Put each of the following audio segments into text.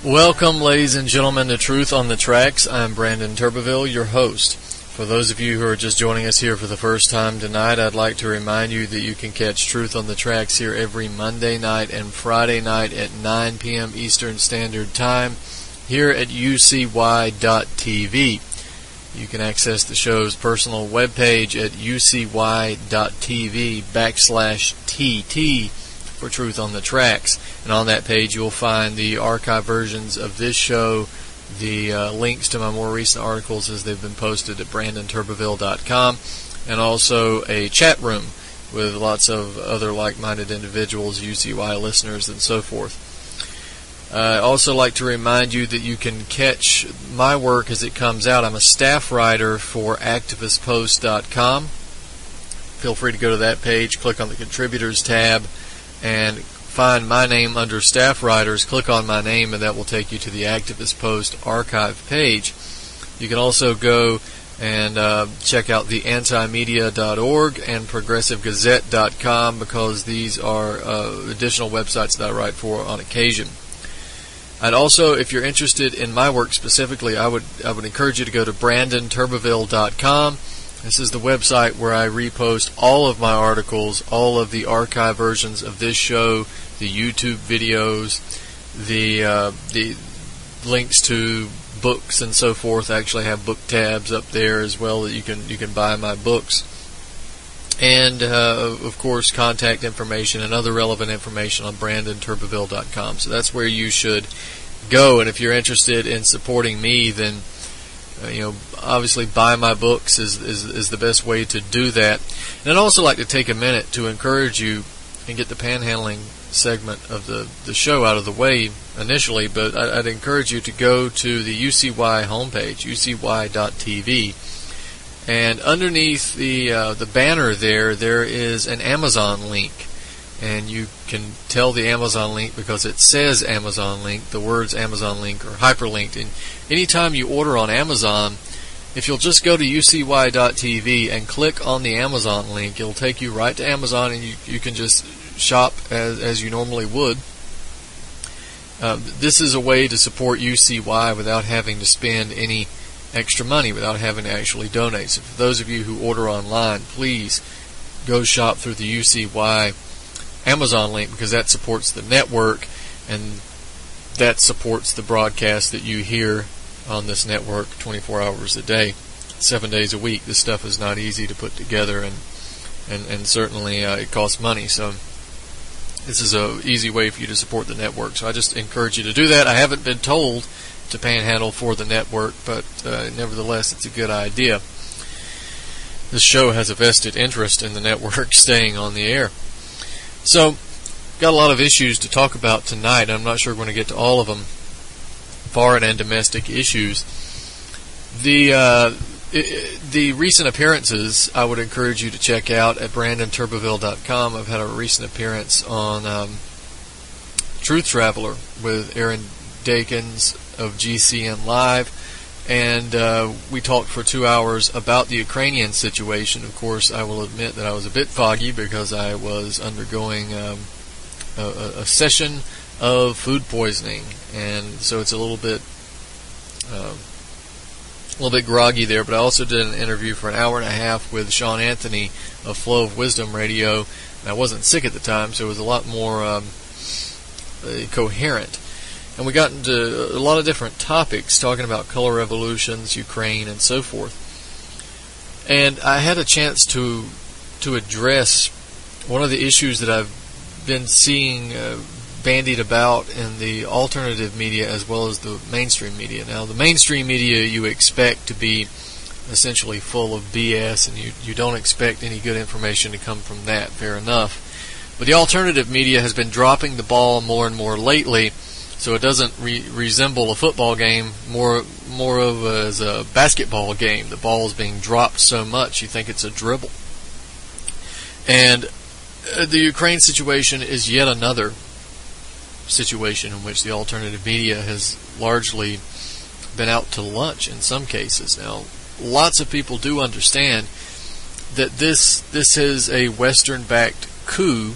Welcome, ladies and gentlemen, to Truth on the Tracks. I'm Brandon Turbeville, your host. For those of you who are just joining us here for the first time tonight, I'd like to remind you that you can catch Truth on the Tracks here every Monday night and Friday night at 9 p.m. Eastern Standard Time here at ucy.tv. You can access the show's personal webpage at ucy.tv/TT for Truth on the Tracks. And on that page you'll find the archive versions of this show, the links to my more recent articles as they've been posted at brandonturbeville.com, and also a chat room with lots of other like-minded individuals, UCY listeners, and so forth. I'd also like to remind you that you can catch my work as it comes out. I'm a staff writer for activistpost.com. Feel free to go to that page, click on the Contributors tab, and find my name under Staff Writers. Click on my name, and that will take you to the Activist Post archive page. You can also go and check out the antimedia.org and progressivegazette.com, because these are additional websites that I write for on occasion. I'd also, if you're interested in my work specifically, I would encourage you to go to brandonturbeville.com. This is the website where I repost all of my articles, all of the archive versions of this show, the YouTube videos, the links to books and so forth. I actually have book tabs up there as well that you can buy my books. And, of course, contact information and other relevant information on brandonturbeville.com. So that's where you should go. And if you're interested in supporting me, then, obviously buy my books is the best way to do that. And I'd also like to take a minute to encourage you and get the panhandling segment of the show out of the way initially, but I'd encourage you to go to the UCY homepage, ucy.tv. And underneath the banner there is an Amazon link, and you can tell the Amazon link because it says Amazon link. The words Amazon link are hyperlinked, and anytime you order on Amazon, if you'll just go to ucy.tv and click on the Amazon link, it'll take you right to Amazon, and you can just shop as you normally would. This is a way to support UCY without having to spend any extra money, without having to actually donate. So for those of you who order online, please go shop through the UCY Amazon link, because that supports the network, and that supports the broadcast that you hear on this network 24 hours a day, 7 days a week. This stuff is not easy to put together, and certainly it costs money. So this is an easy way for you to support the network. So I just encourage you to do that. I haven't been told to panhandle for the network, but nevertheless, it's a good idea. This show has a vested interest in the network staying on the air. So, got a lot of issues to talk about tonight. I'm not sure we're going to get to all of them. Foreign and domestic issues. The recent appearances, I would encourage you to check out at brandonturbeville.com. I've had a recent appearance on Truth Traveler with Aaron Dakins of GCN Live, and we talked for 2 hours about the Ukrainian situation. Of course, I will admit that I was a bit foggy because I was undergoing a session of food poisoning, and so it's a little bit groggy there. But I also did an interview for an hour and a half with Sean Anthony of Flow of Wisdom Radio, and I wasn't sick at the time, so it was a lot more coherent. And we got into a lot of different topics, talking about color revolutions, Ukraine, and so forth. And I had a chance to address one of the issues that I've been seeing bandied about in the alternative media as well as the mainstream media. Now, the mainstream media you expect to be essentially full of BS, and you don't expect any good information to come from that. Fair enough. But the alternative media has been dropping the ball more and more lately, so it doesn't resemble a football game, more of as a basketball game. The ball is being dropped so much you think it's a dribble. And the Ukraine situation is yet another situation in which the alternative media has largely been out to lunch in some cases. Now, lots of people do understand that this is a Western-backed coup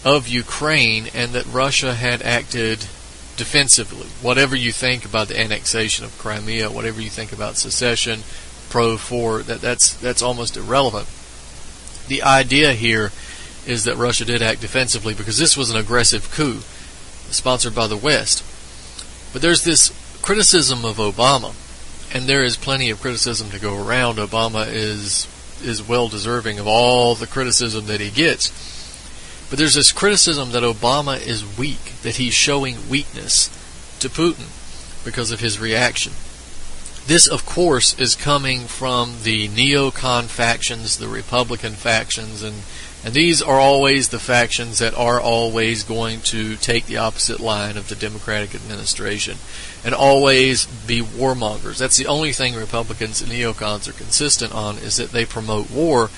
of Ukraine, and that Russia had acted defensively. Whatever you think about the annexation of Crimea, whatever you think about secession, pro-for, that's almost irrelevant. The idea here is that Russia did act defensively because this was an aggressive coup sponsored by the West. But there's this criticism of Obama, and there is plenty of criticism to go around. Obama is well deserving of all the criticism that he gets. But there's this criticism that Obama is weak, that he's showing weakness to Putin because of his reaction. This, of course, is coming from the neocon factions, the Republican factions, and these are always the factions that are always going to take the opposite line of the Democratic administration and always be warmongers. That's the only thing Republicans and neocons are consistent on, is that they promote war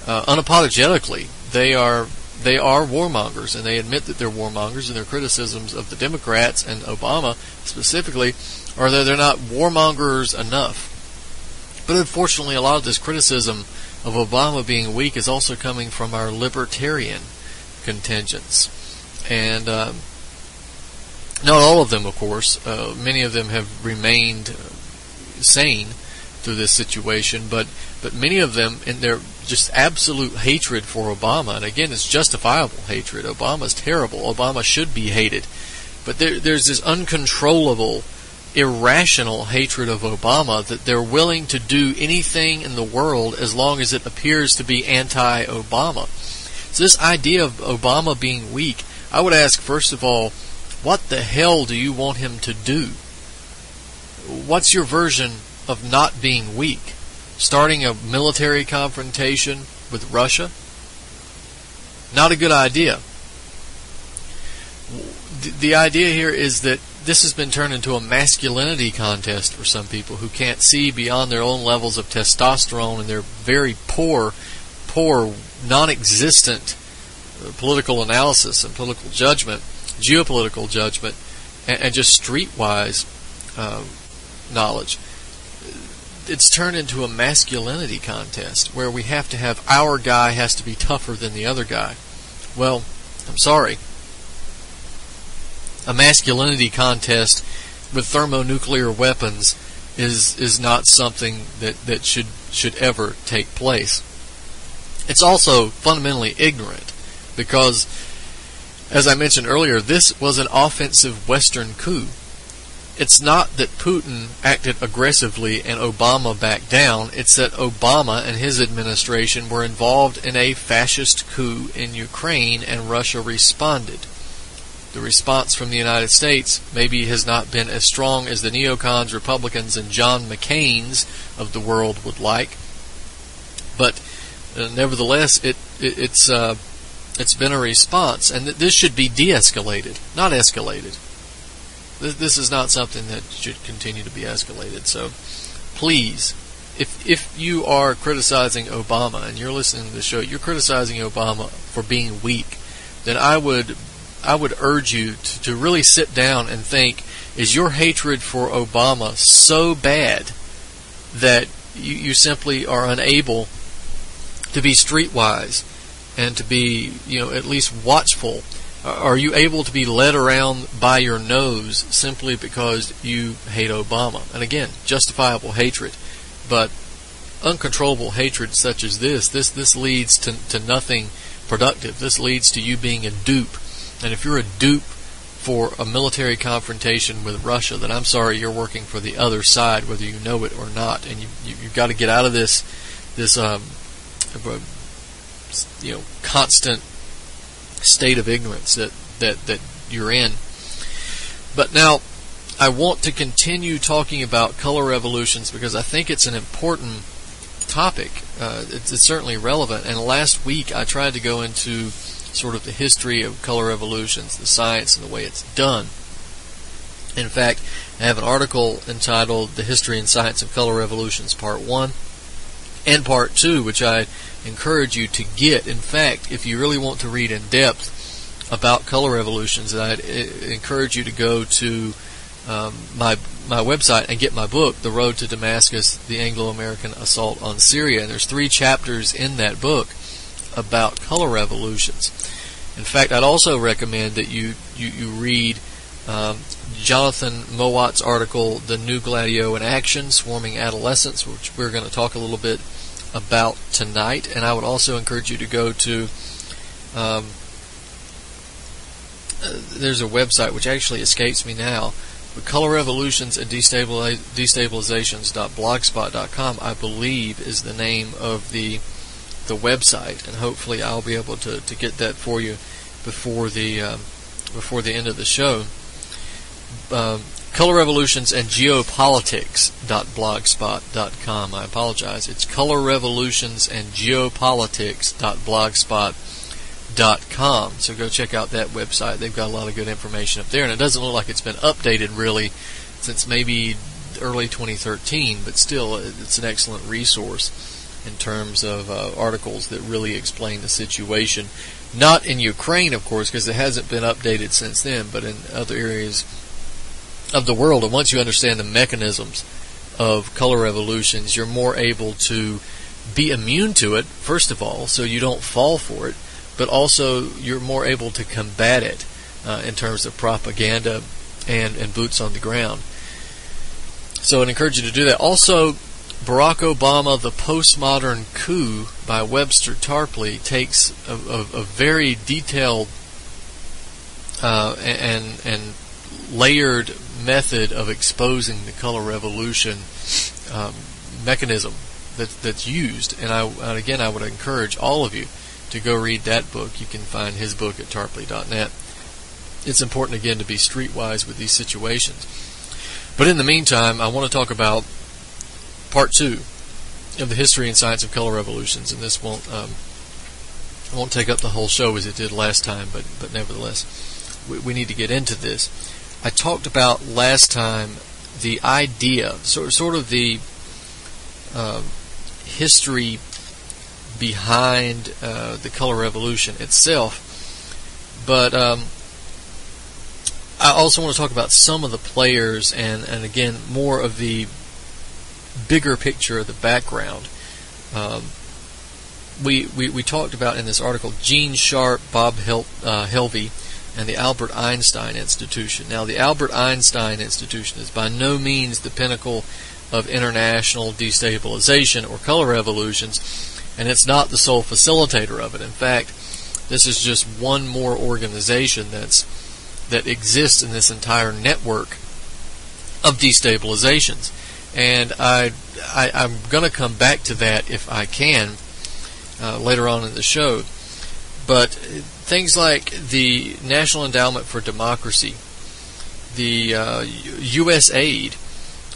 unapologetically. They are warmongers, and they admit that they're warmongers, and their criticisms of the Democrats and Obama specifically are that they're not warmongers enough. But unfortunately, a lot of this criticism of Obama being weak is also coming from our libertarian contingents. And not all of them, of course. Many of them have remained sane through this situation, but many of them, in their just absolute hatred for Obama, and again, it's justifiable hatred. Obama's terrible. Obama should be hated. But there's this uncontrollable, irrational hatred of Obama that they're willing to do anything in the world as long as it appears to be anti-Obama. So this idea of Obama being weak, I would ask, first of all, what the hell do you want him to do? What's your version of not being weak? Starting a military confrontation with Russia? Not a good idea. The idea here is that this has been turned into a masculinity contest for some people who can't see beyond their own levels of testosterone and their very poor, non-existent political analysis and political judgment, geopolitical judgment, and just streetwise knowledge. It's turned into a masculinity contest where we have to have our guy has to be tougher than the other guy. Well, I'm sorry. A masculinity contest with thermonuclear weapons is not something that should ever take place. It's also fundamentally ignorant because, as I mentioned earlier, this was an offensive Western coup. It's not that Putin acted aggressively and Obama backed down. It's that Obama and his administration were involved in a fascist coup in Ukraine and Russia responded. The response from the United States maybe has not been as strong as the neocons, Republicans, and John McCain's of the world would like. But nevertheless, it's been a response, and this should be de-escalated, not escalated. This is not something that should continue to be escalated. So, please, if you are criticizing Obama and you're listening to the show, you're criticizing Obama for being weak, then I would urge you to really sit down and think, is your hatred for Obama so bad that you simply are unable to be streetwise and to be, at least watchful? Are you able to be led around by your nose simply because you hate Obama? And again, justifiable hatred, but uncontrollable hatred such as this leads to nothing productive. This leads to you being a dupe. And if you're a dupe for a military confrontation with Russia, then I'm sorry, you're working for the other side, whether you know it or not. And you've got to get out of this constant state of ignorance that you're in. But now, I want to continue talking about color revolutions because I think it's an important topic. It's certainly relevant. And last week I tried to go into sort of the history of color revolutions, the science and the way it's done. In fact, I have an article entitled The History and Science of Color Revolutions Part 1 and Part 2, which I encourage you to get. In fact, if you really want to read in depth about color revolutions, I'd encourage you to go to my website and get my book, The Road to Damascus, The Anglo-American Assault on Syria. And there's 3 chapters in that book about color revolutions. In fact, I'd also recommend that you read Jonathan Mowat's article, The New Gladio in Action, Swarming Adolescents, which we're going to talk a little bit about tonight. And I would also encourage you to go to there's a website which actually escapes me now, but Color Revolutions and Destabilizations.blogspot.com, I believe, is the name of the website, and hopefully I'll be able to get that for you before the end of the show. Color Revolutions and Geopolitics.blogspot.com. I apologize. It's Color Revolutions and Geopolitics.blogspot.com. So go check out that website. They've got a lot of good information up there, and it doesn't look like it's been updated really since maybe early 2013, but still it's an excellent resource in terms of articles that really explain the situation. Not in Ukraine, of course, because it hasn't been updated since then, but in other areas of the world. And once you understand the mechanisms of color revolutions, you're more able to be immune to it, first of all, so you don't fall for it, but also you're more able to combat it in terms of propaganda and boots on the ground. So I'd encourage you to do that. Also, Barack Obama, The Postmodern Coup by Webster Tarpley takes a very detailed and layered method of exposing the color revolution mechanism that's used. And again, I would encourage all of you to go read that book. You can find his book at tarpley.net. It's important, again, to be streetwise with these situations. But in the meantime, I want to talk about Part 2 of the history and science of color revolutions, and this won't take up the whole show as it did last time, but nevertheless, we need to get into this. I talked about last time the idea, sort of the history behind the color revolution itself, but I also want to talk about some of the players and again, more of the bigger picture of the background. We talked about in this article Gene Sharp, Bob Helvey, and the Albert Einstein Institution. Now, the Albert Einstein Institution is by no means the pinnacle of international destabilization or color revolutions, and it's not the sole facilitator of it. In fact, this is just one more organization that exists in this entire network of destabilizations. And I'm going to come back to that if I can later on in the show. But things like the National Endowment for Democracy, the USAID,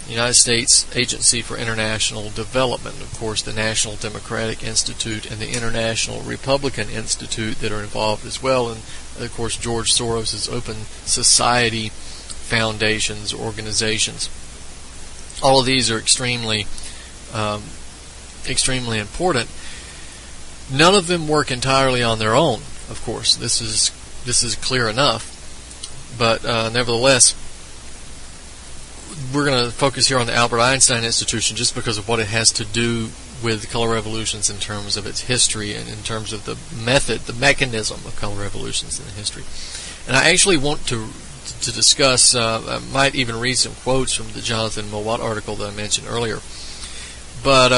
United States Agency for International Development, of course, the National Democratic Institute and the International Republican Institute that are involved as well, and of course George Soros' Open Society foundations, organizations. All of these are extremely important. None of them work entirely on their own, of course. This is clear enough. But nevertheless, we're going to focus here on the Albert Einstein Institution just because of what it has to do with color revolutions in terms of its history and in terms of the method, the mechanism of color revolutions in the history. And I actually want to discuss, I might even read some quotes from the Jonathan Mowat article that I mentioned earlier. But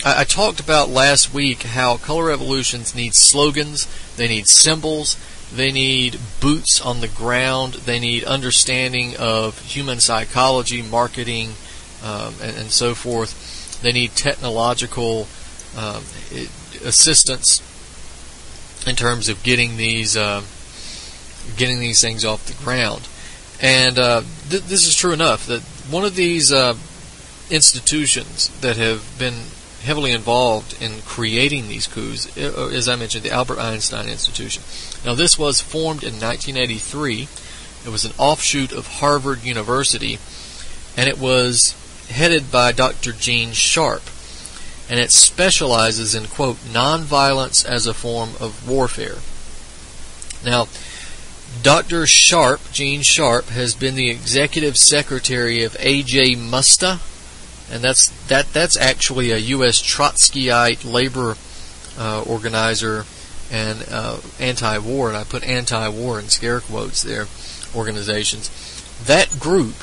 I talked about last week how color revolutions need slogans, they need symbols, they need boots on the ground, they need understanding of human psychology, marketing, and so forth. They need technological assistance in terms of getting these things off the ground. And this is true enough that one of these institutions that have been heavily involved in creating these coups, as I mentioned, the Albert Einstein Institution. Now, this was formed in 1983. It was an offshoot of Harvard University, and it was headed by Dr. Gene Sharp, and it specializes in, quote, nonviolence as a form of warfare. Now, Dr. Sharp, Gene Sharp, has been the executive secretary of A.J. Musta, and that's actually a U.S. Trotskyite labor organizer and anti-war, and I put anti-war in scare quotes there, organizations. That group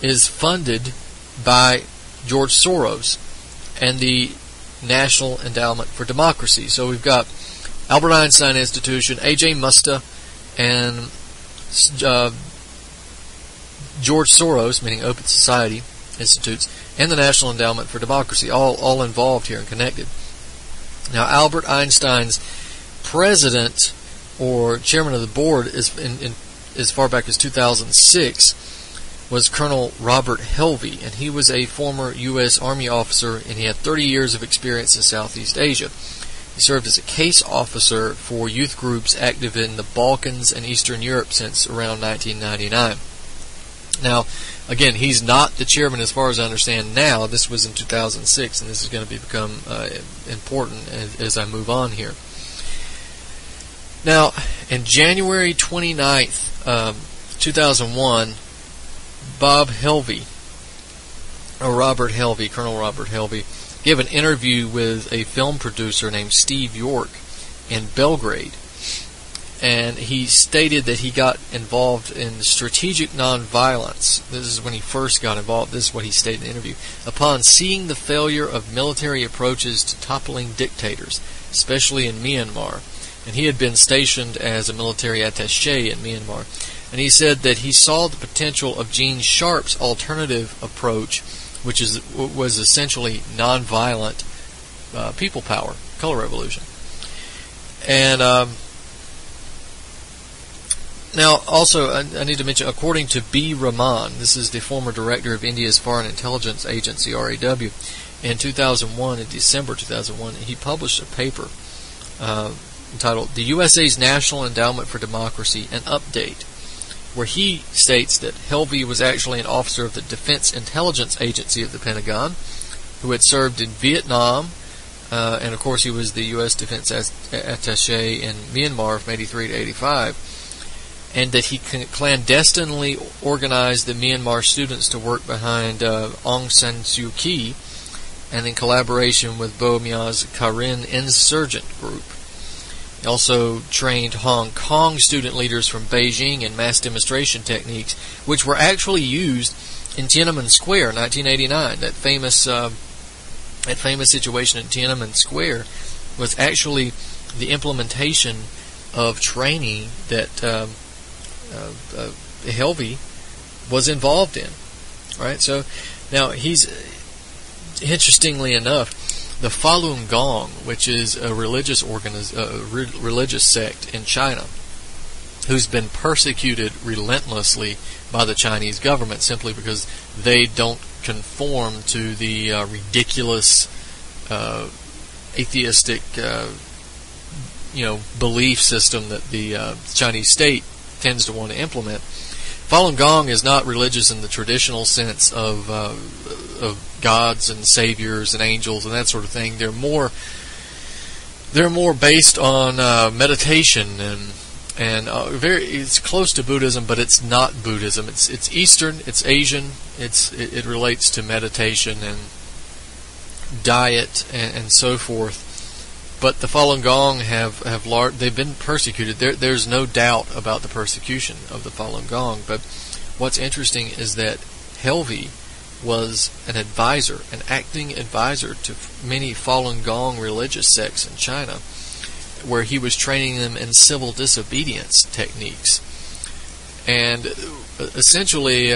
is funded by George Soros and the National Endowment for Democracy. So we've got Albert Einstein Institution, A.J. Musta, and George Soros, meaning Open Society Institutes, and the National Endowment for Democracy, all involved here and connected. Now, Albert Einstein's president or chairman of the board is as far back as 2006 was Colonel Robert Helvey, and he was a former U.S. Army officer, and he had 30 years of experience in Southeast Asia. He served as a case officer for youth groups active in the Balkans and Eastern Europe since around 1999. Now, again, he's not the chairman as far as I understand now. This was in 2006, and this is going to become important as I move on here. Now, in January 29th, 2001, Bob Helvey, or Robert Helvey, Colonel Robert Helvey, gave an interview with a film producer named Steve York in Belgrade. And he stated that he got involved in strategic nonviolence. This is when he first got involved. This is what he stated in the interview. Upon seeing the failure of military approaches to toppling dictators, especially in Myanmar, and he had been stationed as a military attaché in Myanmar, and he said that he saw the potential of Gene Sharp's alternative approach, which was essentially nonviolent people power, color revolution. And now, also, I need to mention, according to B. Rahman, this is the former director of India's Foreign Intelligence Agency, RAW, in 2001, in December 2001, he published a paper entitled The USA's National Endowment for Democracy, an Update, where he states that Helvey was actually an officer of the Defense Intelligence Agency of the Pentagon, who had served in Vietnam, and of course he was the U.S. Defense Attaché in Myanmar from 83 to 85, and that he clandestinely organized the Myanmar students to work behind Aung San Suu Kyi, and in collaboration with Boumia's Karen insurgent group. He also trained Hong Kong student leaders from Beijing in mass demonstration techniques, which were actually used in Tiananmen Square in 1989. That famous situation in Tiananmen Square was actually the implementation of training that Helvey was involved in. Right. So now he's, interestingly enough, the Falun Gong, which is a religious religious sect in China, who's been persecuted relentlessly by the Chinese government simply because they don't conform to the ridiculous atheistic belief system that the Chinese state tends to want to implement. Falun Gong is not religious in the traditional sense of gods and saviors and angels and that sort of thing. They're more based on meditation and it's close to Buddhism, but it's not Buddhism. It's Eastern, it's Asian. It relates to meditation and diet and so forth. But the Falun Gong they've been persecuted. There's no doubt about the persecution of the Falun Gong. But what's interesting is that Helvey was an acting advisor to many Falun Gong religious sects in China, where he was training them in civil disobedience techniques. And essentially,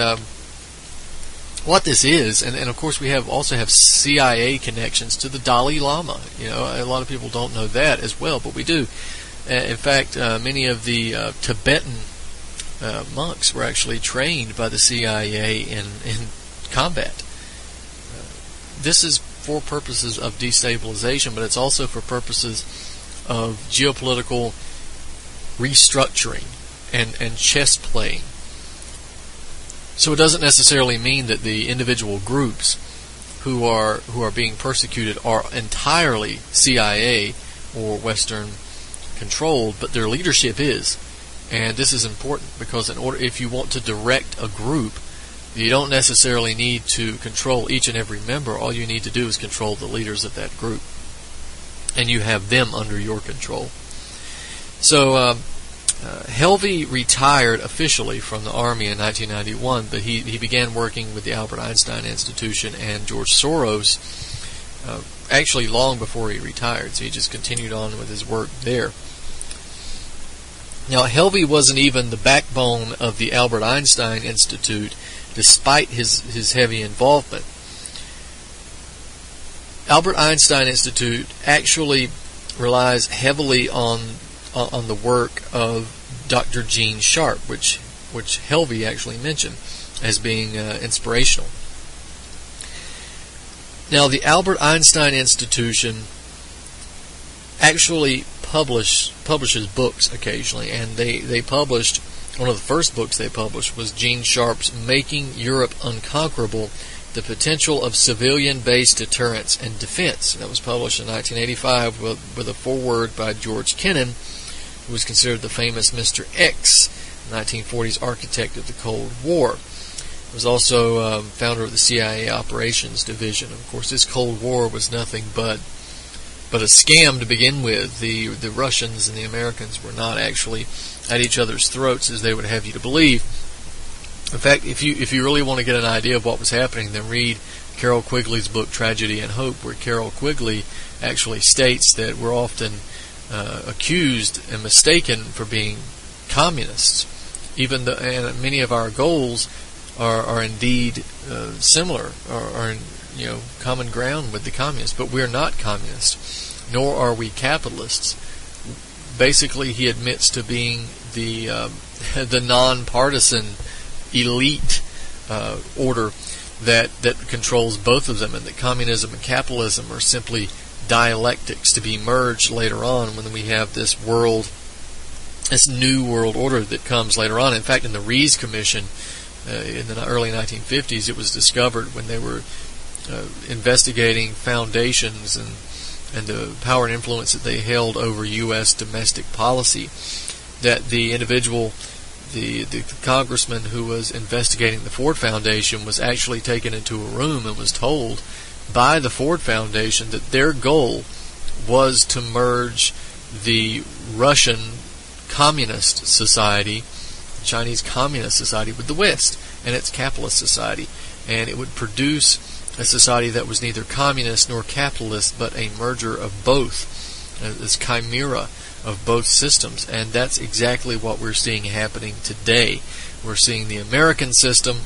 what this is, and of course we also have CIA connections to the Dalai Lama. A lot of people don't know that as well, but we do. In fact, many of the Tibetan monks were actually trained by the CIA in combat. This is for purposes of destabilization, but it's also for purposes of geopolitical restructuring and chess playing. So it doesn't necessarily mean that the individual groups who are being persecuted are entirely CIA or Western controlled, but their leadership is. And this is important because if you want to direct a group, you don't necessarily need to control each and every member. All you need to do is control the leaders of that group, and you have them under your control. So Helvey retired officially from the Army in 1991, but he began working with the Albert Einstein Institution and George Soros actually long before he retired, so he just continued on with his work there. Now, Helvey wasn't even the backbone of the Albert Einstein Institute, despite his heavy involvement. Albert Einstein Institute actually relies heavily on the work of Dr. Gene Sharp, which Helvey actually mentioned as being inspirational. Now, the Albert Einstein Institution actually publishes books occasionally, and they published, one of the first books they published was Gene Sharp's Making Europe Unconquerable, The Potential of Civilian-Based Deterrence and Defense. That was published in 1985 with a foreword by George Kennan, who was considered the famous Mr. X, 1940s architect of the Cold War. He was also founder of the CIA Operations Division. Of course, this Cold War was nothing but a scam to begin with. The Russians and the Americans were not actually at each other's throats as they would have you to believe. In fact, if you really want to get an idea of what was happening, then read Carroll Quigley's book Tragedy and Hope, where Carroll Quigley actually states that we're often accused and mistaken for being communists, and many of our goals are indeed similar, are in common ground with the communists, but we're not communists, nor are we capitalists. Basically, he admits to being the non-partisan elite order that controls both of them, and that communism and capitalism are simply dialectics to be merged later on when we have this new world order that comes later on. In fact, in the Rees Commission in the early 1950s, it was discovered when they were investigating foundations and the power and influence that they held over U.S. domestic policy, that the individual, the congressman who was investigating the Ford Foundation, was actually taken into a room and was told by the Ford Foundation that their goal was to merge the Russian Communist Society, Chinese Communist Society, with the West and its capitalist society, and it would produce a society that was neither communist nor capitalist, but a merger of both, this chimera of both systems. And that's exactly what we're seeing happening today. We're seeing the American system,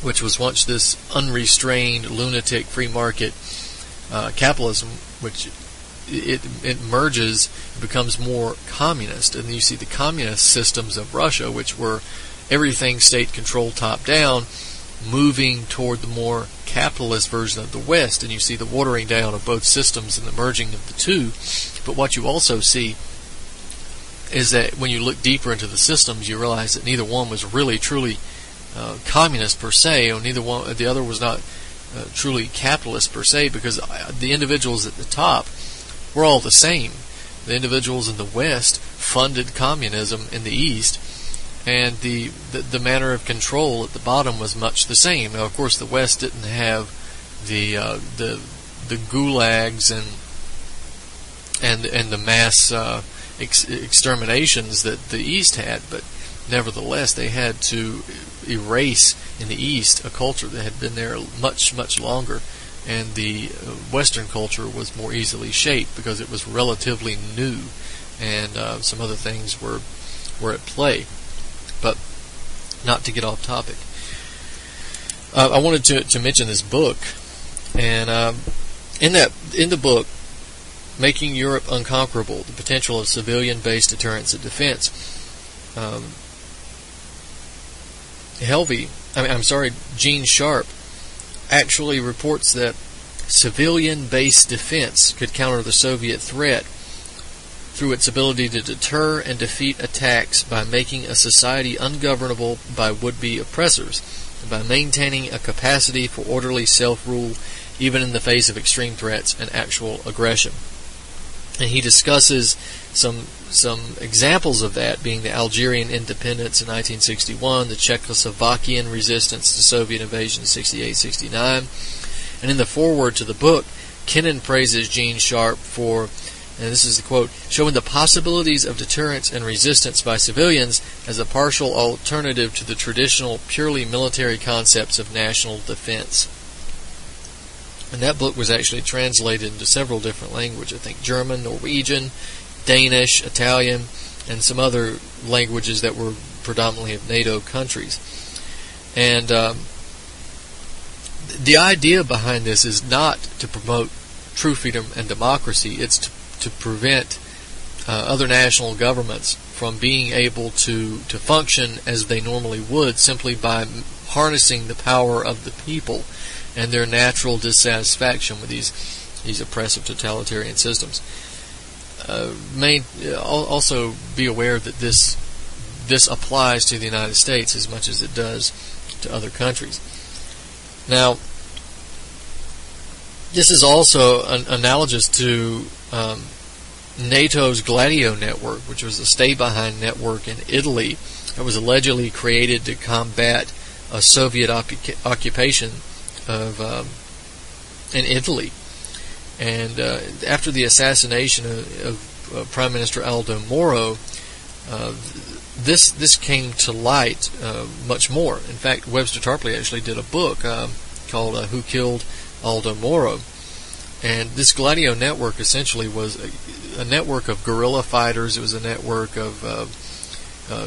which was once this unrestrained, lunatic, free market capitalism, which it merges, it becomes more communist. And you see the communist systems of Russia, which were everything state-controlled top-down, moving toward the more capitalist version of the West, and you see the watering down of both systems and the merging of the two. But what you also see is that when you look deeper into the systems, you realize that neither one was really truly communist per se, or the other was not truly capitalist per se, because the individuals at the top were all the same. The individuals in the West funded communism in the East, and the manner of control at the bottom was much the same. Now, of course, the West didn't have the gulags and the mass exterminations that the East had, but nevertheless, they had to erase in the East a culture that had been there much, much longer, and the Western culture was more easily shaped because it was relatively new, and some other things were at play. But not to get off topic, I wanted to mention this book, and in the book, Making Europe Unconquerable: The Potential of Civilian-Based Deterrence and Defense, Gene Sharp actually reports that civilian-based defense could counter the Soviet threat through its ability to deter and defeat attacks by making a society ungovernable by would-be oppressors, and by maintaining a capacity for orderly self-rule even in the face of extreme threats and actual aggression. And he discusses some examples of that, being the Algerian independence in 1961, the Czechoslovakian resistance to Soviet invasion in 68-69. And in the foreword to the book, Kennan praises Gene Sharp for and this is the quote, showing the possibilities of deterrence and resistance by civilians as a partial alternative to the traditional purely military concepts of national defense. And that book was actually translated into several different languages, I think German, Norwegian, Danish, Italian, and some other languages that were predominantly of NATO countries. And the idea behind this is not to promote true freedom and democracy. It's to prevent other national governments from being able to function as they normally would simply by harnessing the power of the people and their natural dissatisfaction with these oppressive totalitarian systems. Also be aware that this applies to the United States as much as it does to other countries. Now, this is also analogous to NATO's Gladio network, which was a stay-behind network in Italy that was allegedly created to combat a Soviet occupation in Italy. And after the assassination of Prime Minister Aldo Moro, this came to light much more. In fact, Webster Tarpley actually did a book called Who Killed Aldo Moro. And this Gladio network essentially was a network of guerrilla fighters. It was a network of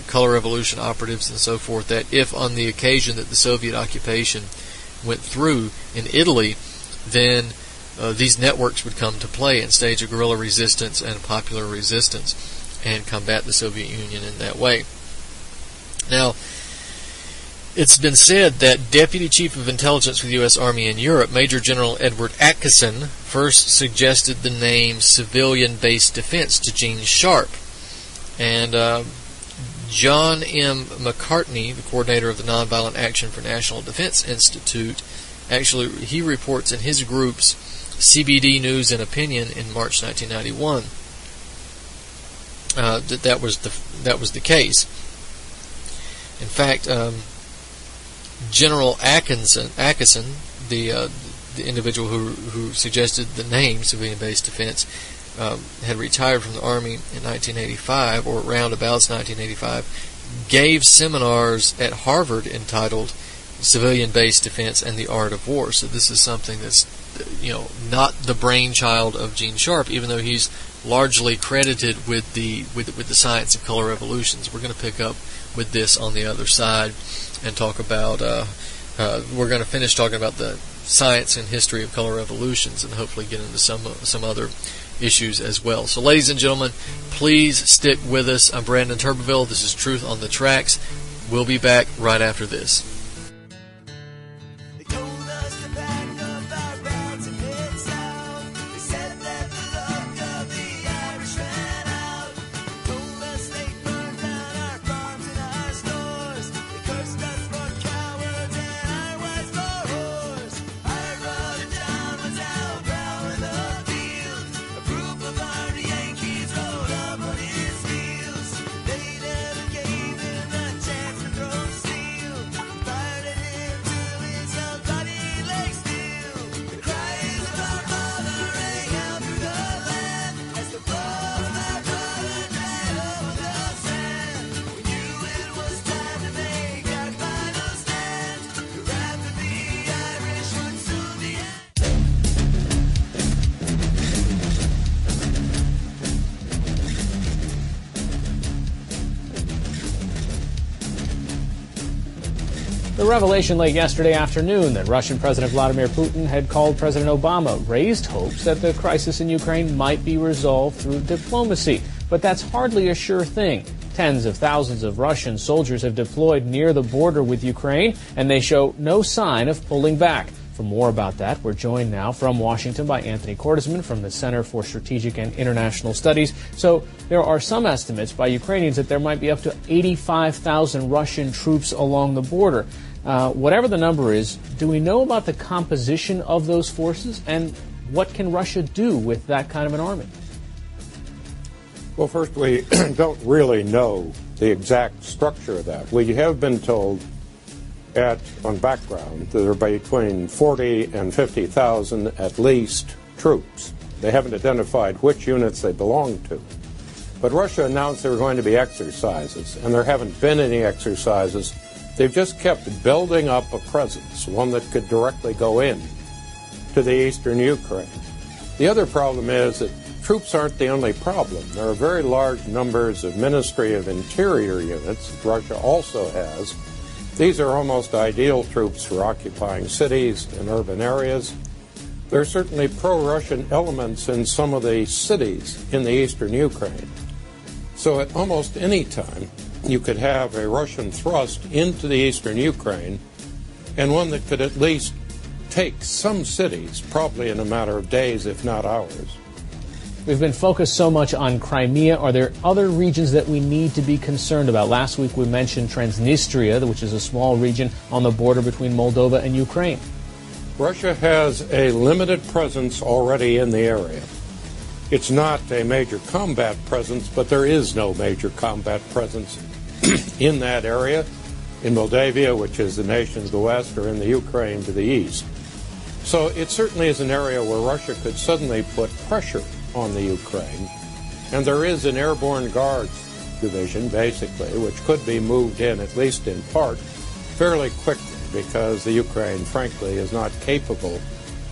color revolution operatives and so forth, that if on the occasion that the Soviet occupation went through in Italy, then these networks would come to play and stage a guerrilla resistance and popular resistance and combat the Soviet Union in that way. Now, it's been said that Deputy Chief of Intelligence for the U.S. Army in Europe, Major General Edward Atkinson, first suggested the name civilian-based defense to Gene Sharp. And John M. McCartney, the coordinator of the Nonviolent Action for National Defense Institute, actually, he reports in his group's CBD News and Opinion in March 1991 that was the case. In fact, General Atkinson, the individual who suggested the name civilian-based defense, had retired from the Army in 1985, or roundabouts 1985, gave seminars at Harvard entitled Civilian-Based Defense and the Art of War. So this is something that's not the brainchild of Gene Sharp, even though he's largely credited with the science of color revolutions. We're going to pick up with this on the other side and talk about we're going to finish talking about the science and history of color revolutions and hopefully get into some other issues as well. So ladies and gentlemen, please stick with us. I'm Brandon Turbeville. This is Truth on the Tracks. We'll be back right after this. The revelation late yesterday afternoon that Russian President Vladimir Putin had called President Obama raised hopes that the crisis in Ukraine might be resolved through diplomacy. But that's hardly a sure thing. Tens of thousands of Russian soldiers have deployed near the border with Ukraine, and they show no sign of pulling back. For more about that, we're joined now from Washington by Anthony Cordesman from the Center for Strategic and International Studies. So there are some estimates by Ukrainians that there might be up to 85,000 Russian troops along the border. Whatever the number is, do we know about the composition of those forces, and what can Russia do with that kind of an army? Well, first, we don't really know the exact structure of that. We have been told on background that there are between 40 and 50,000 at least troops They haven't identified which units they belong to. But Russia announced there were going to be exercises, and there haven't been any exercises. They've just kept building up a presence, one that could directly go in to the eastern Ukraine. The other problem is that troops aren't the only problem. There are very large numbers of Ministry of Interior units that Russia also has. These are almost ideal troops for occupying cities and urban areas. There are certainly pro-Russian elements in some of the cities in the eastern Ukraine. So at almost any time, you could have a Russian thrust into the eastern Ukraine, and one that could at least take some cities, probably in a matter of days, if not hours. We've been focused so much on Crimea. Are there other regions that we need to be concerned about? Last week we mentioned Transnistria, which is a small region on the border between Moldova and Ukraine. Russia has a limited presence already in the area. It's not a major combat presence, but there is no major combat presence in that area, in Moldavia, which is the nation to the west, or in the Ukraine to the east. So it certainly is an area where Russia could suddenly put pressure on the Ukraine. And there is an airborne guards division, basically, which could be moved in, at least in part, fairly quickly, because the Ukraine, frankly, is not capable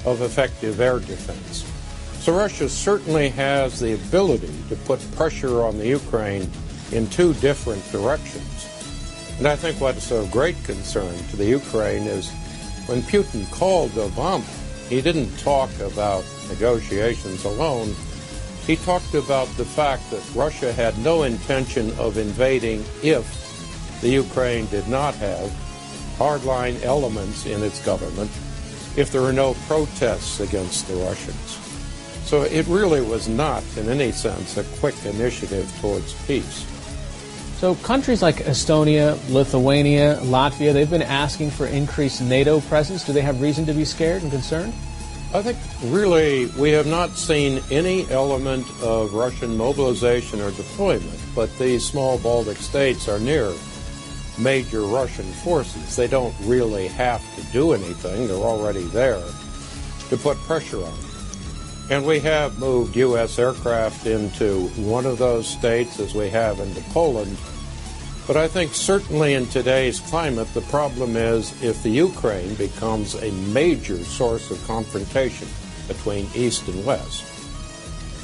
of effective air defense. So Russia certainly has the ability to put pressure on the Ukraine in two different directions. And I think what's of great concern to the Ukraine is when Putin called Obama, he didn't talk about negotiations alone. He talked about the fact that Russia had no intention of invading if the Ukraine did not have hardline elements in its government, if there were no protests against the Russians. So it really was not, in any sense, a quick initiative towards peace. So countries like Estonia, Lithuania, Latvia, they've been asking for increased NATO presence. Do they have reason to be scared and concerned? I think really we have not seen any element of Russian mobilization or deployment, but these small Baltic states are near major Russian forces. They don't really have to do anything. They're already there to put pressure on them. And we have moved U.S. aircraft into one of those states, as we have into Poland. But I think certainly in today's climate, the problem is if the Ukraine becomes a major source of confrontation between East and West,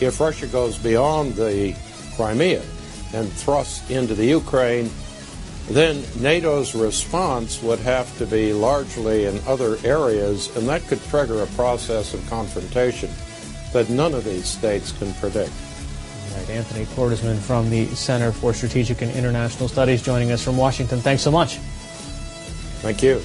if Russia goes beyond the Crimea and thrusts into the Ukraine, then NATO's response would have to be largely in other areas, and that could trigger a process of confrontation that none of these states can predict. Right, Anthony Cordesman from the Center for Strategic and International Studies joining us from Washington. Thanks so much. Thank you.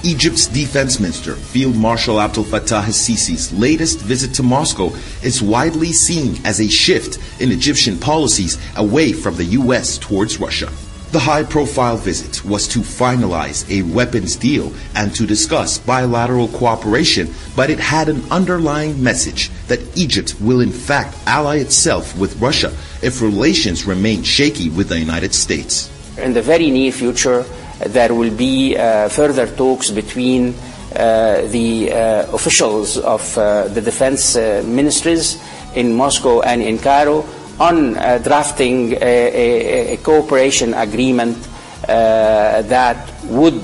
Egypt's defense minister, Field Marshal Abdel Fattah el-Sisi's latest visit to Moscow is widely seen as a shift in Egyptian policies away from the U.S. towards Russia. The high-profile visit was to finalize a weapons deal and to discuss bilateral cooperation, but it had an underlying message that Egypt will in fact ally itself with Russia if relations remain shaky with the United States. In the very near future, there will be further talks between the officials of the defense ministries in Moscow and in Cairo on drafting a cooperation agreement that would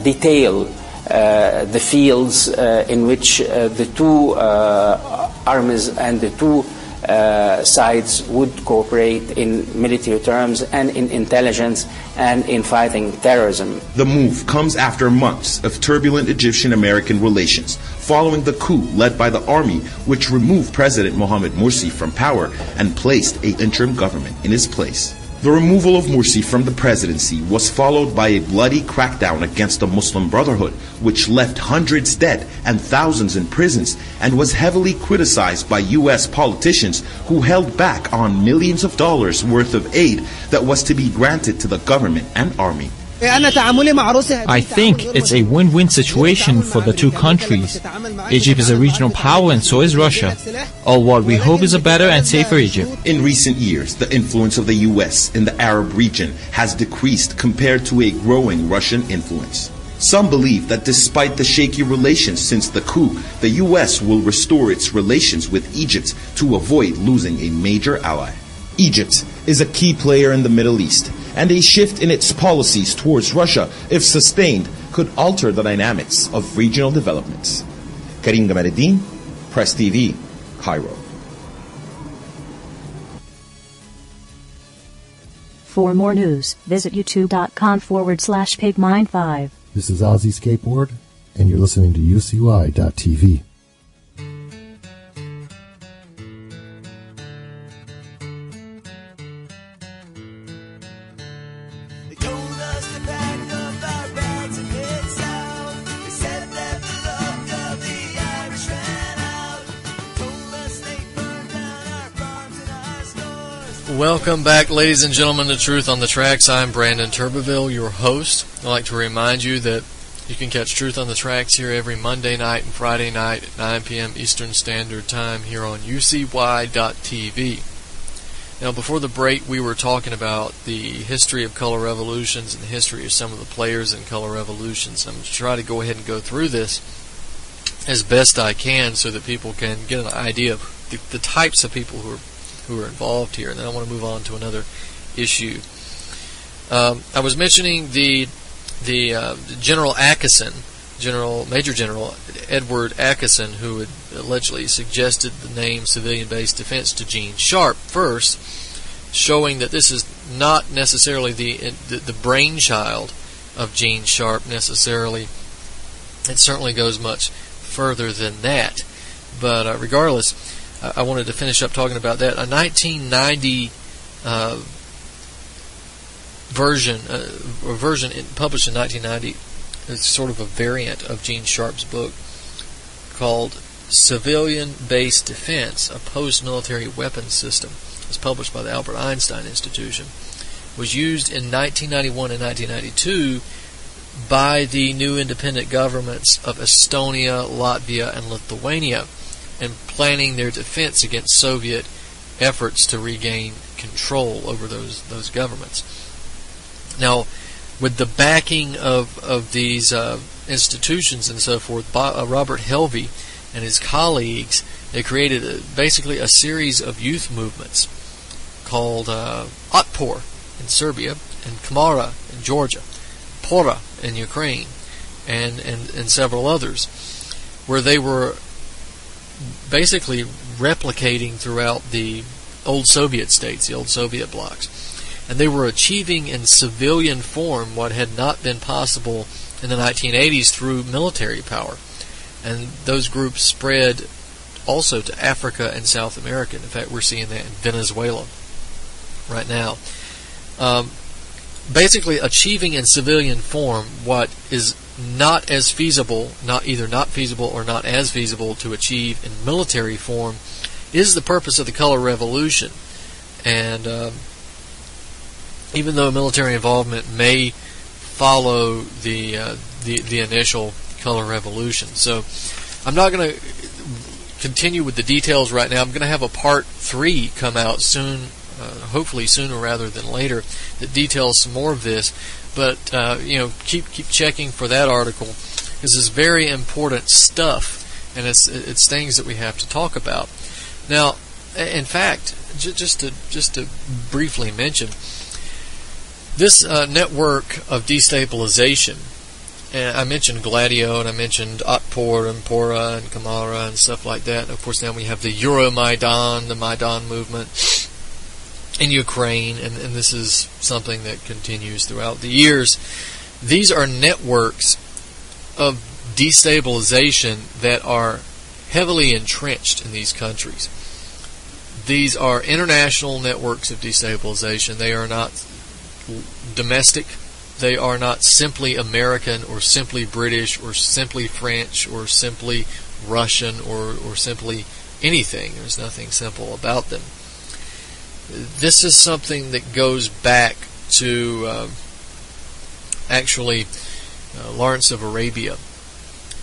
detail the fields in which the two armies and the two sides would cooperate in military terms and in intelligence and in fighting terrorism. The move comes after months of turbulent Egyptian-American relations, following the coup led by the army, which removed President Mohamed Morsi from power and placed an interim government in his place. The removal of Morsi from the presidency was followed by a bloody crackdown against the Muslim Brotherhood, which left hundreds dead and thousands in prisons, and was heavily criticized by U.S. politicians who held back on millions of dollars worth of aid that was to be granted to the government and army. I think it's a win-win situation for the two countries. Egypt is a regional power and so is Russia. All what we hope is a better and safer Egypt. In recent years, the influence of the U.S. in the Arab region has decreased compared to a growing Russian influence. Some believe that despite the shaky relations since the coup, the U.S. will restore its relations with Egypt to avoid losing a major ally. Egypt is a key player in the Middle East, and a shift in its policies towards Russia, if sustained, could alter the dynamics of regional developments. Karim Gamaluddin, Press TV, Cairo. For more news, visit youtube.com/pigmind5. This is Ozzy Skateboard, and you're listening to UCY.tv. Welcome back, ladies and gentlemen, to Truth on the Tracks. I'm Brandon Turbeville, your host. I'd like to remind you that you can catch Truth on the Tracks here every Monday night and Friday night at 9 p.m. Eastern Standard Time here on UCY.tv. Now, before the break, we were talking about the history of color revolutions and the history of some of the players in color revolutions. I'm going to try to go ahead and go through this as best I can so that people can get an idea of the types of people who are involved here, and then I want to move on to another issue. I was mentioning the General Atkinson, Major General Edward Atkinson, who had allegedly suggested the name civilian-based defense to Gene Sharp first, showing that this is not necessarily the brainchild of Gene Sharp necessarily. It certainly goes much further than that. But regardless, I wanted to finish up talking about that. A 1990 version published in 1990 is sort of a variant of Gene Sharp's book called Civilian-Based Defense, a Post-Military Weapons System. It's published by the Albert Einstein Institution. It was used in 1991 and 1992 by the new independent governments of Estonia, Latvia, and Lithuania, and planning their defense against Soviet efforts to regain control over those governments. Now, with the backing of these institutions and so forth, Robert Helvey and his colleagues, they created basically a series of youth movements called Otpor in Serbia, and Kamara in Georgia, Pora in Ukraine, and several others, where they were basically replicating throughout the old Soviet states, the old Soviet blocs. And they were achieving in civilian form what had not been possible in the 1980s through military power. And those groups spread also to Africa and South America. In fact, we're seeing that in Venezuela right now. Basically achieving in civilian form what is not as feasible, either not feasible or not as feasible to achieve in military form, is the purpose of the color revolution. And even though military involvement may follow the initial color revolution, so I'm not going to continue with the details right now. I'm going to have a part 3 come out soon, hopefully sooner rather than later, that details some more of this. But keep checking for that article, because it's very important stuff, and it's things that we have to talk about. Now, in fact, just to briefly mention this network of destabilization. And I mentioned Gladio, and I mentioned Otpor and Pora and Kamara and stuff like that. And of course, now we have the Euromaidan, the Maidan movement in Ukraine, and this is something that continues throughout the years. These are networks of destabilization that are heavily entrenched in these countries. These are international networks of destabilization. They are not domestic. They are not simply American or simply British or simply French or simply Russian or simply anything. There's nothing simple about them. This is something that goes back to actually Lawrence of Arabia,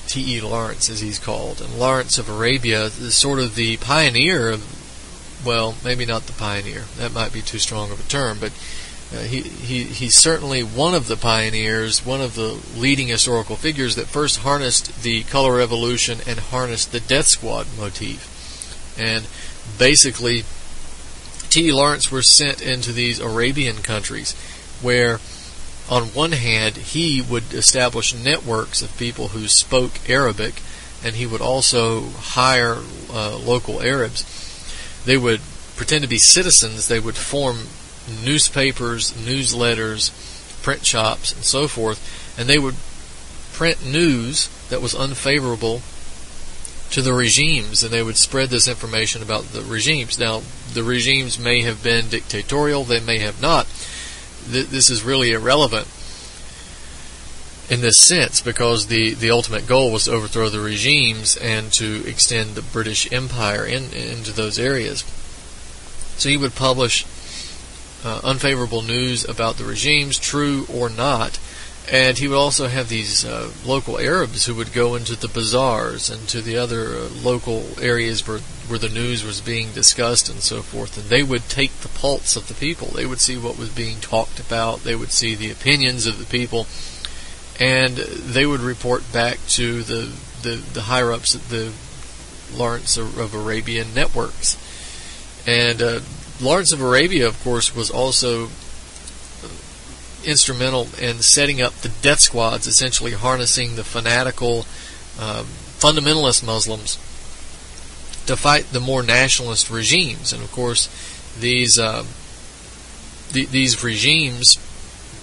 T.E. Lawrence as he's called. And Lawrence of Arabia is sort of the pioneer of, well, maybe not the pioneer, that might be too strong of a term, but he's certainly one of the pioneers, one of the leading historical figures that first harnessed the color revolution and harnessed the death squad motif. And basically, T.E. Lawrence was sent into these Arabian countries where, on one hand, he would establish networks of people who spoke Arabic, and he would also hire local Arabs. They would pretend to be citizens. They would form newspapers, newsletters, print shops, and so forth, and they would print news that was unfavorable to the regimes, and they would spread this information about the regimes. Now, the regimes may have been dictatorial, they may have not. This is really irrelevant in this sense, because the ultimate goal was to overthrow the regimes and to extend the British Empire into those areas. So he would publish unfavorable news about the regimes, true or not, and he would also have these local Arabs who would go into the bazaars and to the other local areas where the news was being discussed and so forth, and they would take the pulse of the people. They would see what was being talked about, they would see the opinions of the people, and they would report back to the higher-ups at the Lawrence of Arabian networks. And Lawrence of Arabia, of course, was also instrumental in setting up the death squads, essentially harnessing the fanatical fundamentalist Muslims to fight the more nationalist regimes. And of course, these regimes,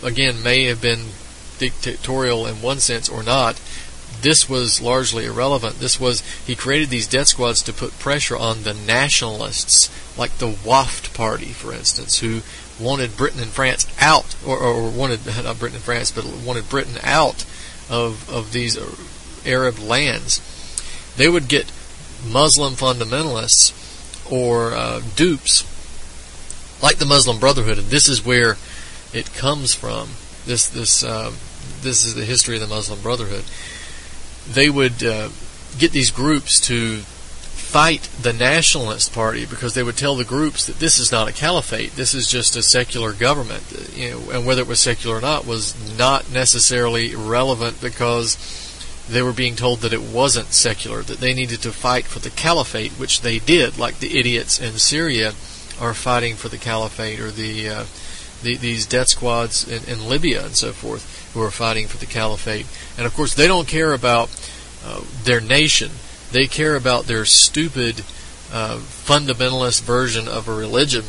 again, may have been dictatorial in one sense or not. This was largely irrelevant. He created these death squads to put pressure on the nationalists, like the Waft Party, for instance, who wanted Britain and France out, or wanted, not Britain and France, but wanted Britain out of these Arab lands. They would get Muslim fundamentalists or dupes, like the Muslim Brotherhood, and this is where it comes from. This is the history of the Muslim Brotherhood. They would get these groups to fight the Nationalist Party, because they would tell the groups that this is not a caliphate, this is just a secular government, and whether it was secular or not was not necessarily relevant, because they were being told that it wasn't secular, that they needed to fight for the caliphate, which they did, like the idiots in Syria are fighting for the caliphate, or these death squads in Libya and so forth, who are fighting for the caliphate. And of course, they don't care about their nation. They care about their stupid fundamentalist version of a religion.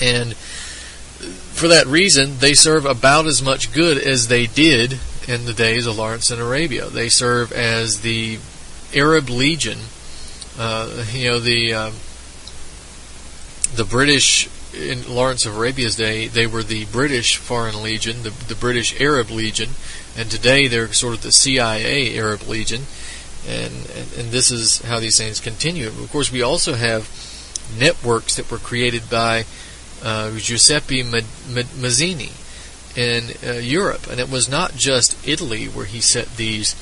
And for that reason, they serve about as much good as they did in the days of Lawrence in Arabia. They serve as the Arab Legion. The British in Lawrence of Arabia's day, they were the British Foreign Legion, the British Arab Legion, and today they're sort of the CIA Arab Legion, and this is how these things continue. Of course, we also have networks that were created by Giuseppe Mazzini in Europe, and it was not just Italy where he set these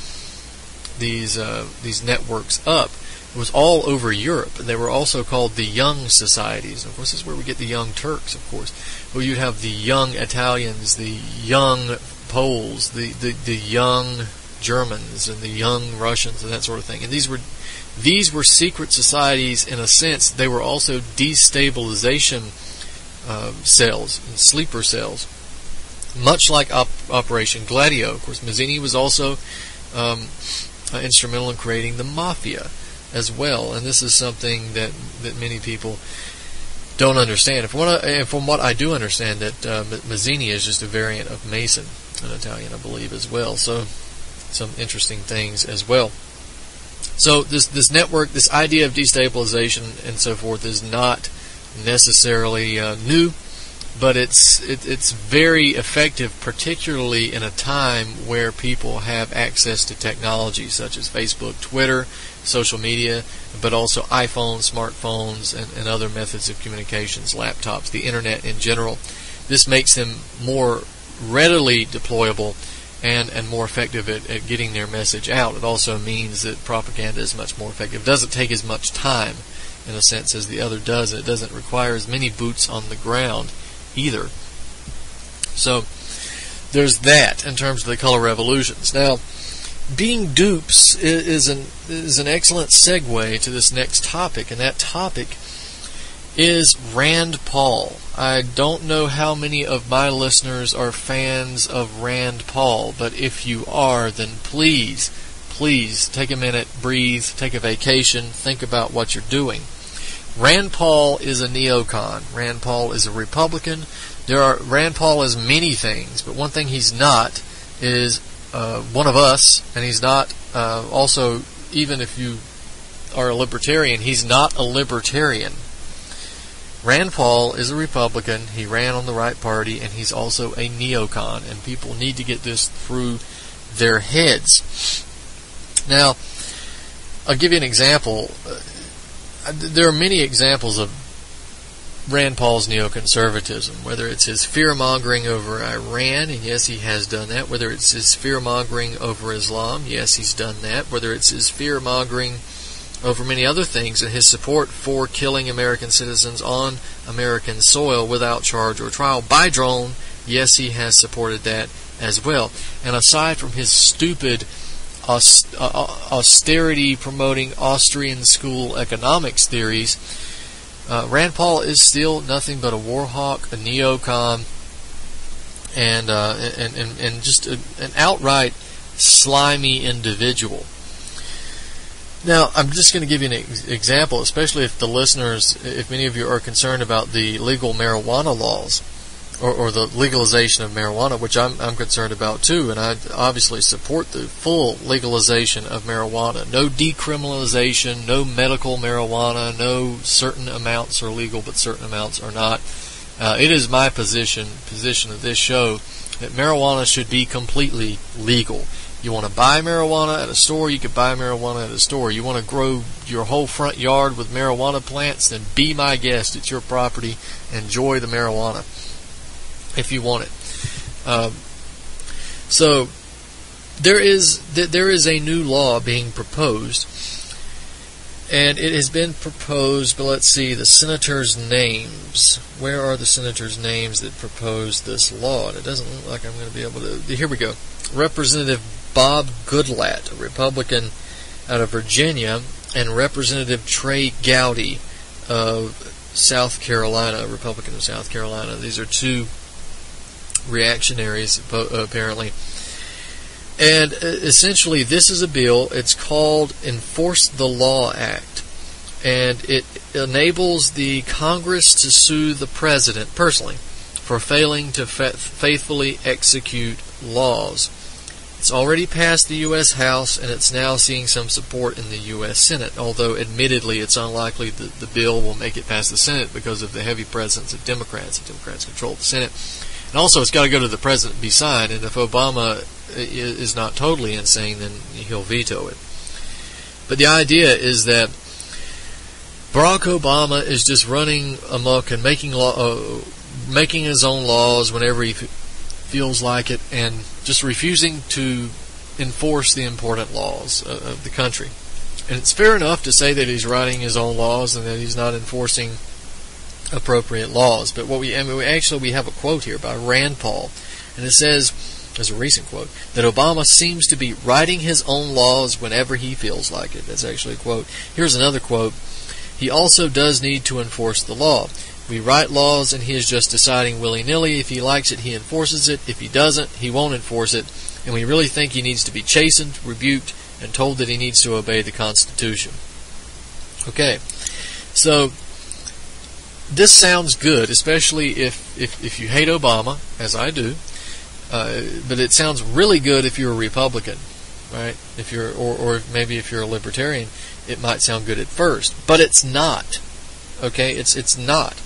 networks up. It was all over Europe, and they were also called the Young Societies. Of course, this is where we get the Young Turks, of course. Well, you'd have the Young Italians, the Young Poles, the Young Germans, and the Young Russians, and that sort of thing. And these were secret societies in a sense. They were also destabilization cells and sleeper cells, much like Operation Gladio. Of course, Mazzini was also instrumental in creating the Mafia as well, and this is something that many people don't understand. From what I do understand, that Mazzini is just a variant of Mason, an Italian, I believe, as well. So some interesting things as well. So this network, this idea of destabilization and so forth, is not necessarily new, but it's very effective, particularly in a time where people have access to technology such as Facebook, Twitter, social media, but also iPhones, smartphones, and other methods of communications, laptops, the internet in general. This makes them more readily deployable and more effective at getting their message out. It also means that propaganda is much more effective. It doesn't take as much time, in a sense, as the other does. It doesn't require as many boots on the ground either. So there's that in terms of the color revolutions. Now, being dupes is an excellent segue to this next topic, and that topic is Rand Paul. I don't know how many of my listeners are fans of Rand Paul, but if you are, then please take a minute, breathe, take a vacation, think about what you're doing. Rand Paul is a neocon. Rand Paul is a Republican. Rand Paul is many things, but one thing he's not is one of us, and he's not also, even if you are a libertarian, he's not a libertarian. Rand Paul is a Republican. He ran on the right party, and he's also a neocon, and people need to get this through their heads. Now, I'll give you an example. There are many examples of Rand Paul's neoconservatism, whether it's his fear-mongering over Iran, and yes, he has done that. Whether it's his fear-mongering over Islam, yes, he's done that. Whether it's his fear-mongering over many other things, and his support for killing American citizens on American soil without charge or trial by drone, yes, he has supported that as well. And aside from his stupid austerity-promoting Austrian school economics theories, Rand Paul is still nothing but a war hawk, a neocon, and just an outright slimy individual. Now, I'm just going to give you an example, especially if the listeners, if many of you are concerned about the legal marijuana laws, or the legalization of marijuana, which I'm concerned about too, and I obviously support the full legalization of marijuana. No decriminalization, no medical marijuana, no certain amounts are legal but certain amounts are not. It is my position of this show that marijuana should be completely legal. You want to buy marijuana at a store, you can buy marijuana at a store. You want to grow your whole front yard with marijuana plants, then be my guest. It's your property. Enjoy the marijuana if you want it. So there is a new law being proposed, and it has been proposed, but let's see, the senators' names. Where are the senators' names that proposed this law? And it doesn't look like I'm going to be able to... Here we go. Representative Bob Goodlatte, a Republican out of Virginia, and Representative Trey Gowdy of South Carolina, a Republican of South Carolina. These are two reactionaries, apparently. And essentially, this is a bill. It's called Enforce the Law Act, and it enables the Congress to sue the President personally for failing to faithfully execute laws. It's already passed the U.S. House, and it's now seeing some support in the U.S. Senate, although admittedly it's unlikely that the bill will make it past the Senate because of the heavy presence of Democrats. The Democrats control the Senate. And also it's got to go to the President and be signed, and if Obama is not totally insane, then he'll veto it. But the idea is that Barack Obama is just running amok and making his own laws whenever he feels like it, and just refusing to enforce the important laws of the country. And it's fair enough to say that he's writing his own laws and that he's not enforcing appropriate laws. But we have a quote here by Rand Paul, and it says, as a recent quote, that Obama seems to be writing his own laws whenever he feels like it. That's actually a quote. Here's another quote. He also does need to enforce the law. We write laws, and he is just deciding willy-nilly. If he likes it, he enforces it. If he doesn't, he won't enforce it. And we really think he needs to be chastened, rebuked, and told that he needs to obey the Constitution. Okay, so this sounds good, especially if you hate Obama, as I do. But it sounds really good if you're a Republican, right? If you're, or maybe if you're a Libertarian, it might sound good at first, but it's not. Okay, it's not.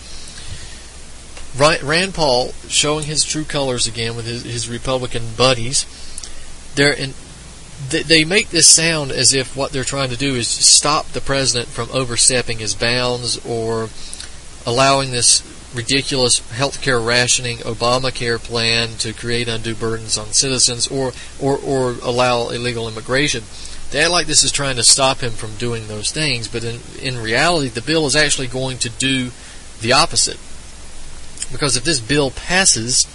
Rand Paul, showing his true colors again with his Republican buddies, they make this sound as if what they're trying to do is stop the president from overstepping his bounds or allowing this ridiculous healthcare rationing Obamacare plan to create undue burdens on citizens or allow illegal immigration. They act like this is trying to stop him from doing those things, but in reality, the bill is actually going to do the opposite. Because if this bill passes,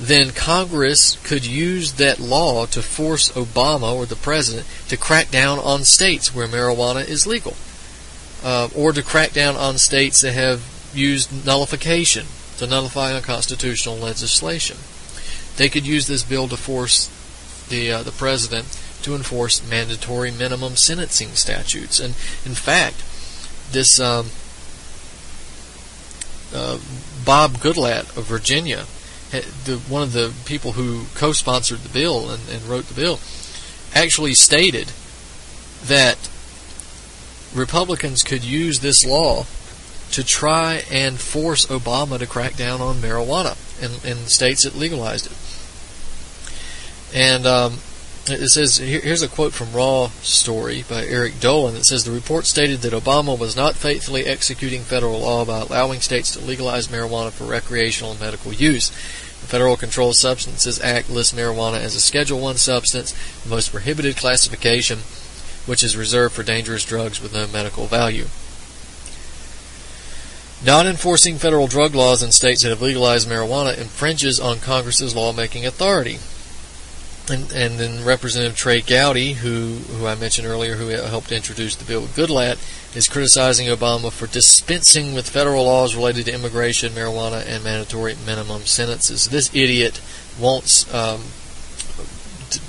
then Congress could use that law to force Obama or the president to crack down on states where marijuana is legal, or to crack down on states that have used nullification to nullify unconstitutional legislation. They could use this bill to force the president to enforce mandatory minimum sentencing statutes. And in fact, this Bob Goodlatte of Virginia, one of the people who co-sponsored the bill and wrote the bill, actually stated that Republicans could use this law to try and force Obama to crack down on marijuana in states that legalized it. And it says, here's a quote from Raw Story by Eric Dolan. It says, the report stated that Obama was not faithfully executing federal law by allowing states to legalize marijuana for recreational and medical use. The Federal Controlled Substances Act lists marijuana as a Schedule I substance, the most prohibited classification, which is reserved for dangerous drugs with no medical value. Not enforcing federal drug laws in states that have legalized marijuana infringes on Congress's lawmaking authority. And then Representative Trey Gowdy, who I mentioned earlier, who helped introduce the bill with Goodlatte, is criticizing Obama for dispensing with federal laws related to immigration, marijuana, and mandatory minimum sentences. This idiot wants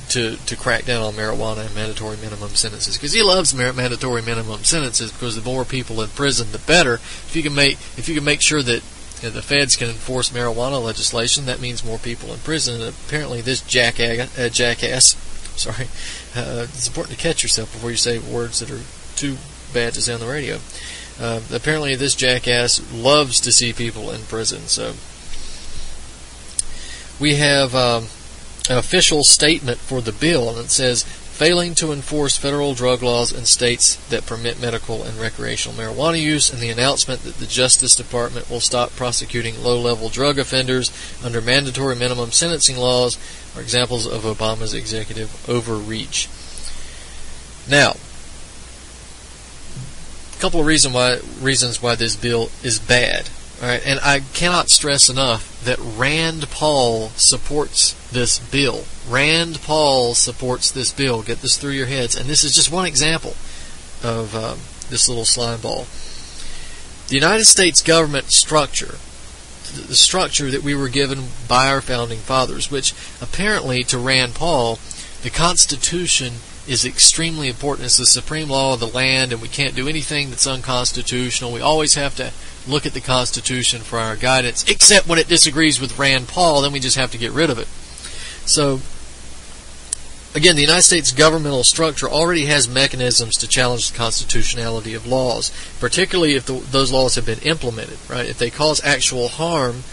to crack down on marijuana and mandatory minimum sentences because he loves mandatory minimum sentences, because the more people in prison, the better. If you can make sure that the feds can enforce marijuana legislation, that means more people in prison. And apparently this jackass, it's important to catch yourself before you say words that are too bad to say on the radio. Apparently this jackass loves to see people in prison. So we have an official statement for the bill, and it says, failing to enforce federal drug laws in states that permit medical and recreational marijuana use, and the announcement that the Justice Department will stop prosecuting low-level drug offenders under mandatory minimum sentencing laws are examples of Obama's executive overreach. Now, a couple of reasons why this bill is bad. All right, and I cannot stress enough that Rand Paul supports this bill. Rand Paul supports this bill. Get this through your heads. And this is just one example of this little slime ball. The United States government structure, the structure that we were given by our founding fathers, which apparently to Rand Paul, the Constitution is extremely important. It's the supreme law of the land, and we can't do anything that's unconstitutional. We always have to look at the Constitution for our guidance, except when it disagrees with Rand Paul, then we just have to get rid of it. So, again, the United States governmental structure already has mechanisms to challenge the constitutionality of laws, particularly if those laws have been implemented, right? If they cause actual harm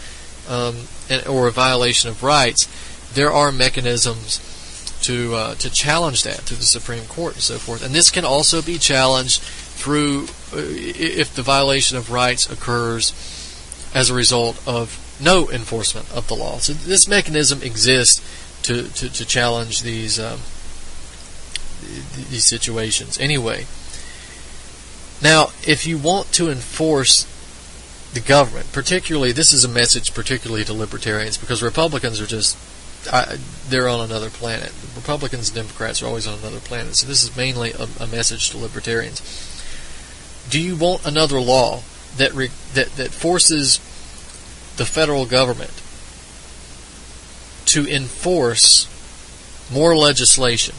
or a violation of rights, there are mechanisms to challenge that through the Supreme Court and so forth. And this can also be challenged through if the violation of rights occurs as a result of no enforcement of the law. So this mechanism exists to challenge these situations. Anyway, now if you want to enforce the government, particularly, this is a message particularly to libertarians, because Republicans are just they're on another planet. Republicans and Democrats are always on another planet. So this is mainly a message to libertarians. Do you want another law that forces the federal government to enforce more legislation?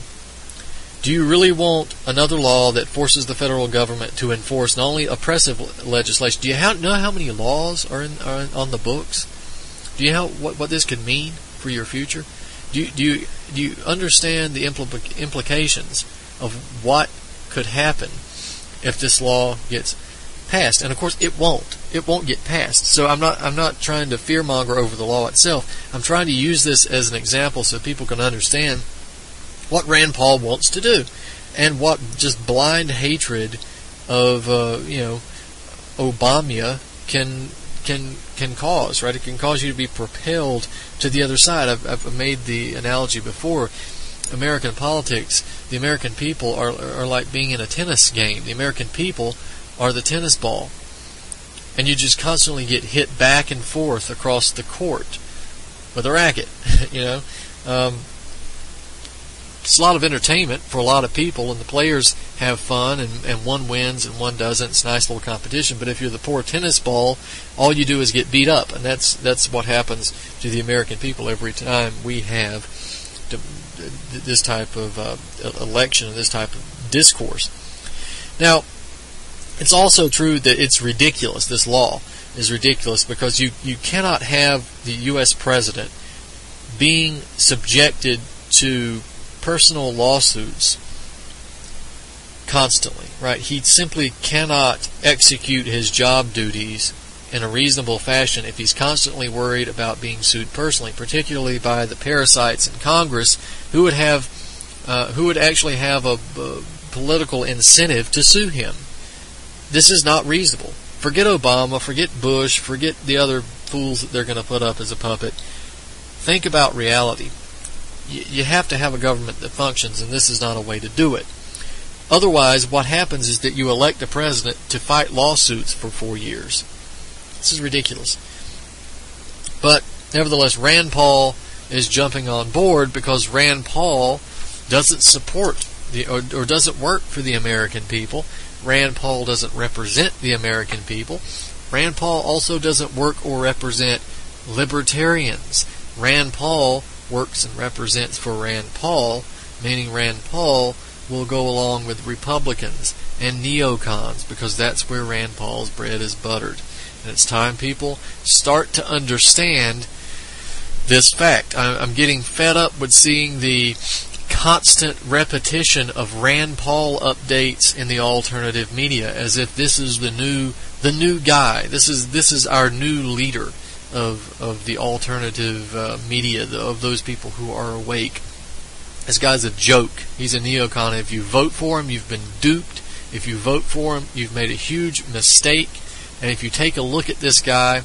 Do you really want another law that forces the federal government to enforce not only oppressive legislation? Do you know how many laws are on the books? Do you know what this could mean for your future? Do you understand the implications of what could happen if this law gets passed? And of course, it won't get passed. So I'm not trying to fearmonger over the law itself. I'm trying to use this as an example so people can understand what Rand Paul wants to do, and what just blind hatred of Obama can can cause, right? It can cause you to be propelled to the other side. I've made the analogy before. American politics, the American people are like being in a tennis game. The American people are the tennis ball. And you just constantly get hit back and forth across the court with a racket, you know. It's a lot of entertainment for a lot of people, and the players have fun, and one wins and one doesn't. It's a nice little competition. But if you're the poor tennis ball, all you do is get beat up, and that's what happens to the American people every time we have this type of election and this type of discourse. Now, it's also true that it's ridiculous. This law is ridiculous because you cannot have the U.S. president being subjected to personal lawsuits constantly, right? He simply cannot execute his job duties in a reasonable fashion if he's constantly worried about being sued personally, particularly by the parasites in Congress who would actually have a political incentive to sue him. This is not reasonable. Forget Obama, forget Bush, forget the other fools that they're going to put up as a puppet. Think about reality. You have to have a government that functions, and this is not a way to do it. Otherwise, what happens is that you elect a president to fight lawsuits for 4 years. This is ridiculous. But nevertheless, Rand Paul is jumping on board because Rand Paul doesn't support or doesn't work for the American people. Rand Paul doesn't represent the American people. Rand Paul also doesn't work or represent libertarians. Rand Paul works and represents for Rand Paul, meaning Rand Paul will go along with Republicans and neocons because that's where Rand Paul's bread is buttered. And it's time people start to understand this fact. I'm getting fed up with seeing the constant repetition of Rand Paul updates in the alternative media as if this is the new guy. This is our new leader of the alternative media, of those people who are awake. This guy's a joke. He's a neocon. If you vote for him, you've been duped. If you vote for him, you've made a huge mistake. And if you take a look at this guy,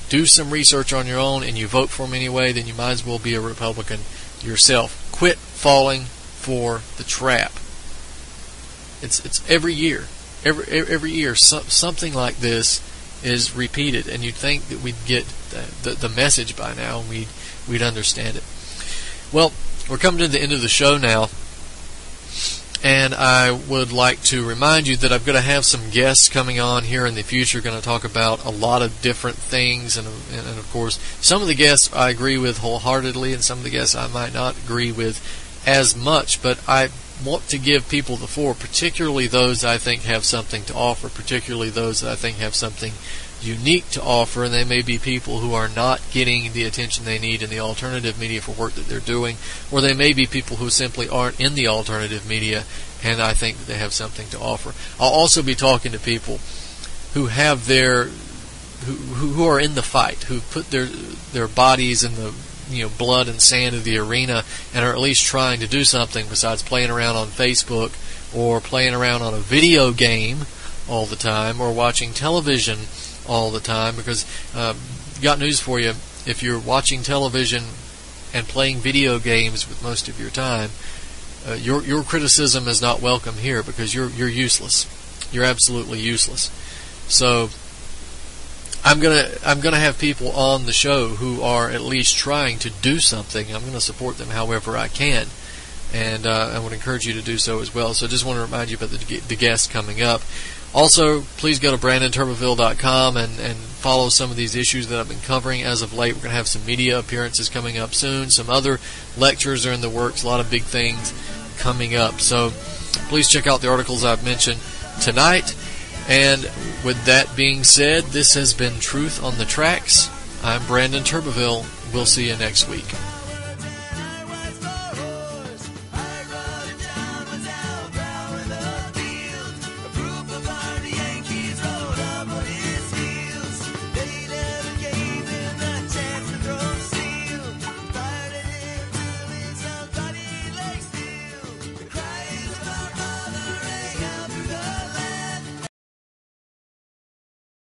do some research on your own, and you vote for him anyway, then you might as well be a Republican yourself. Quit falling for the trap. It's every year. Every year, something like this is repeated, and you'd think that we'd get the message by now, and we'd understand it. Well, we're coming to the end of the show now, and I would like to remind you that I'm going to have some guests coming on here in the future, going to talk about a lot of different things, and of course, some of the guests I agree with wholeheartedly, and some of the guests I might not agree with as much, but I want to give people the floor, particularly those I think have something to offer, particularly those that I think have something unique to offer, and they may be people who are not getting the attention they need in the alternative media for work that they're doing, or they may be people who simply aren't in the alternative media, and I think that they have something to offer. I'll also be talking to people who have who are in the fight, who put their bodies in the blood and sand of the arena, and are at least trying to do something besides playing around on Facebook or playing around on a video game all the time or watching television all the time. Because got news for you: if you're watching television and playing video games with most of your time, your criticism is not welcome here, because you're useless. You're absolutely useless. So I'm gonna have people on the show who are at least trying to do something. I'm gonna support them however I can, and I would encourage you to do so as well. So I just want to remind you about the guests coming up. Also, please go to BrandonTurbeville.com and follow some of these issues that I've been covering as of late. We're going to have some media appearances coming up soon. Some other lectures are in the works. A lot of big things coming up. So please check out the articles I've mentioned tonight. And with that being said, this has been Truth on the Tracks. I'm Brandon Turbeville. We'll see you next week.